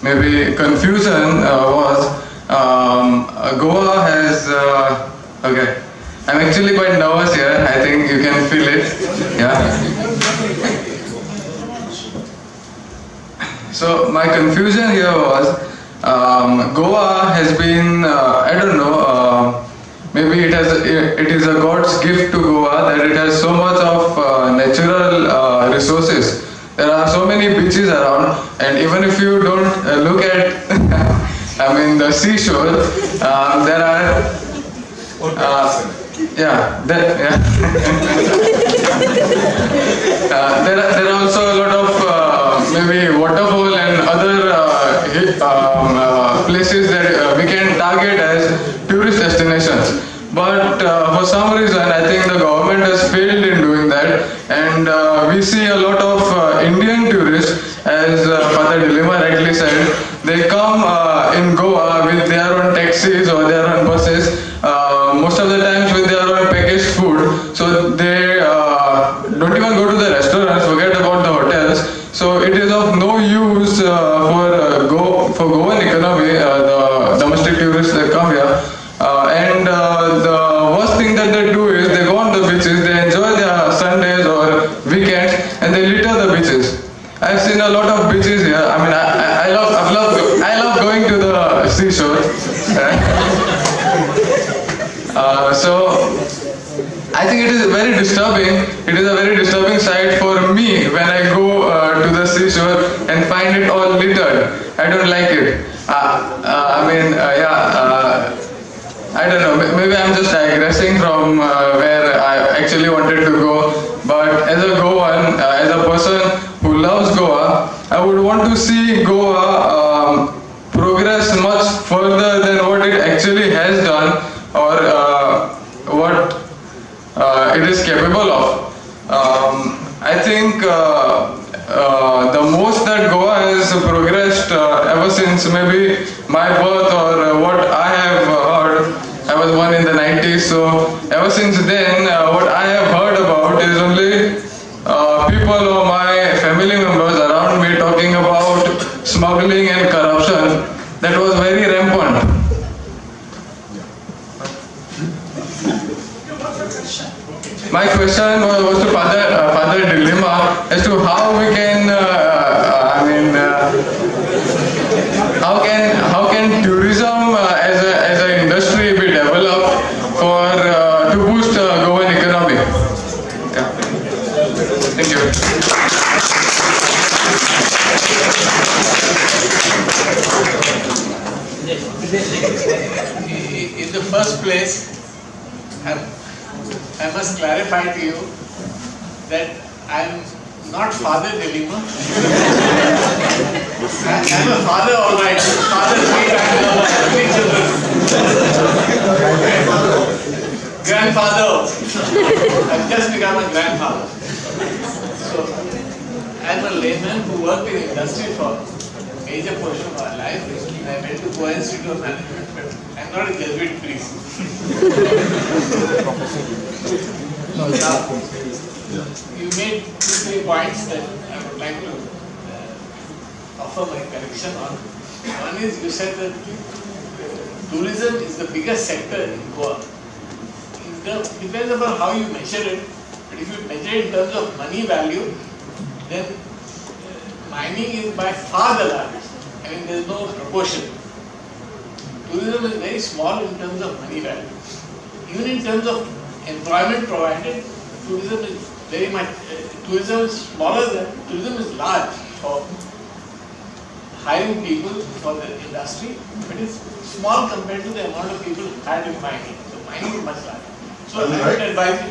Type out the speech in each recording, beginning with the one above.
maybe confusion was Goa has. Okay, I'm actually quite nervous here. I think you can feel it. Yeah. So my confusion here was Goa has been I don't know. Maybe it is a God's gift to Goa that it has so much of natural resources. There are so many beaches around, and even if you don't look at, I mean the seashore, there are. Yeah. There are also a lot of maybe waterfall and other places that we can target as tourist destinations. But for some reason, I think the government has failed in doing that, and we see a lot of Indian tourists, as Father Dilima rightly said, they come in Goa with their own taxis or their own buses, most of the times with their own packaged food, so they don't even go to the restaurants, forget about the hotels. So it is of no use for Goan economy, the domestic tourists that come here. And the worst thing that they do is they go on the beaches, they enjoy their Sundays or weekends, and they litter the beaches. I've seen a lot of beaches here. I mean, I love going to the seashore. So I think it is very disturbing. It is a very disturbing sight for me when I go to the seashore and find it all littered. I don't like it. I don't know, maybe I'm just digressing from where I actually wanted to go, but as a Goan, as a person who loves Goa, I would want to see Goa progress much further than what it actually has done, or what it is capable of. I think the most that Goa has progressed ever since maybe my birth, or what I have heard. I was born in the 90s, so ever since then, what I have heard about is only people or my family members around me talking about smuggling and corruption that was very rampant. My question was to Father Dilima as to how we can, how can tourism as an industry be developed to boost Goan economy? Yeah. Thank you. In the first place, I must clarify to you that I am not Father Dilima. I am a father, all right. Father, three children. Grandfather. I've just become a grandfather. So, I'm a layman who worked in industry for a major portion of our life. I went to Goa Institute of Management, but I'm not a Jesuit priest. Now, you made 2-3 points that I would like to offer my correction on. One is, you said that tourism is the biggest sector in Goa. It depends upon how you measure it, but if you measure it in terms of money value, then mining is by far the largest. I mean, there is no proportion. Tourism is very small in terms of money value. Even in terms of employment provided, tourism is very much, tourism is smaller than, tourism is large for hiring people for the industry, but it's small compared to the amount of people hired in mining. So mining is much larger. So I would advise you.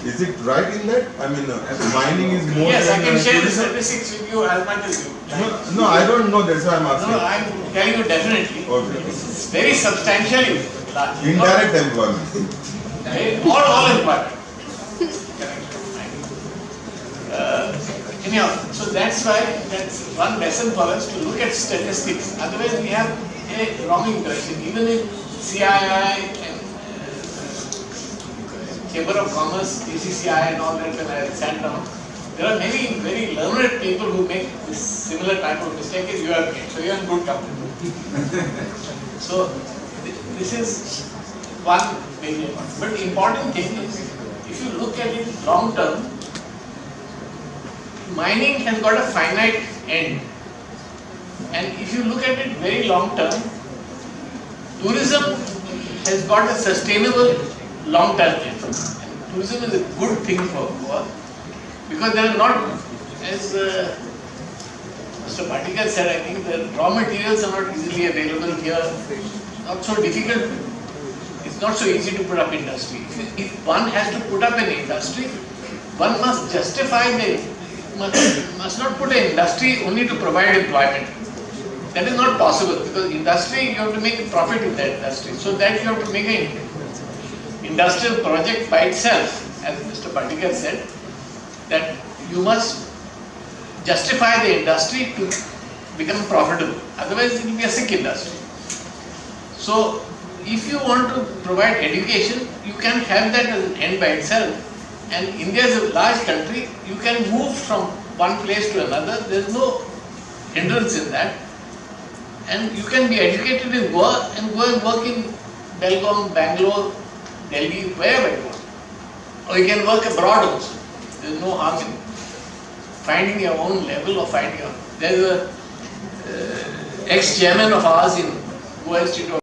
Is it right in that? I mean, mining is more. Yes, than I can share the tourism? statistics with you as much as you. No, I don't know. That's why I'm asking. No, I'm telling you definitely. Okay. It's very substantially large. Indirect employment. All employment. Anyhow, so that's why that's one lesson for us to look at statistics. Otherwise, we have a wrong impression. Even in CII and Chamber of Commerce, BCCI and all that, when I sat down, There are many very learned people who make this similar type of mistake as you have made. So you are in good company. So this is one major one. But the important thing is, if you look at it long term, mining has got a finite end. And if you look at it very long term, tourism has got a sustainable long term end. And tourism is a good thing for Goa because there are not, as Mr. Patikar said, I think the raw materials are not easily available here, not so difficult. It's not so easy to put up industry. If one has to put up an industry, one must justify must not put an industry only to provide employment. That is not possible because industry, you have to make a profit in that industry. So that you have to make an industrial project by itself, as Mr. Patikar said, that you must justify the industry to become profitable. Otherwise, it will be a sick industry. So, if you want to provide education, you can have that as an end by itself. And India is a large country, you can move from one place to another. There is no hindrance in that. And you can be educated in Goa and go and work in Belgaum, Bangalore, Delhi, wherever you want. Or you can work abroad also. There is no harm in finding your own level or finding your... There is a ex-chairman of ours in Goa Institute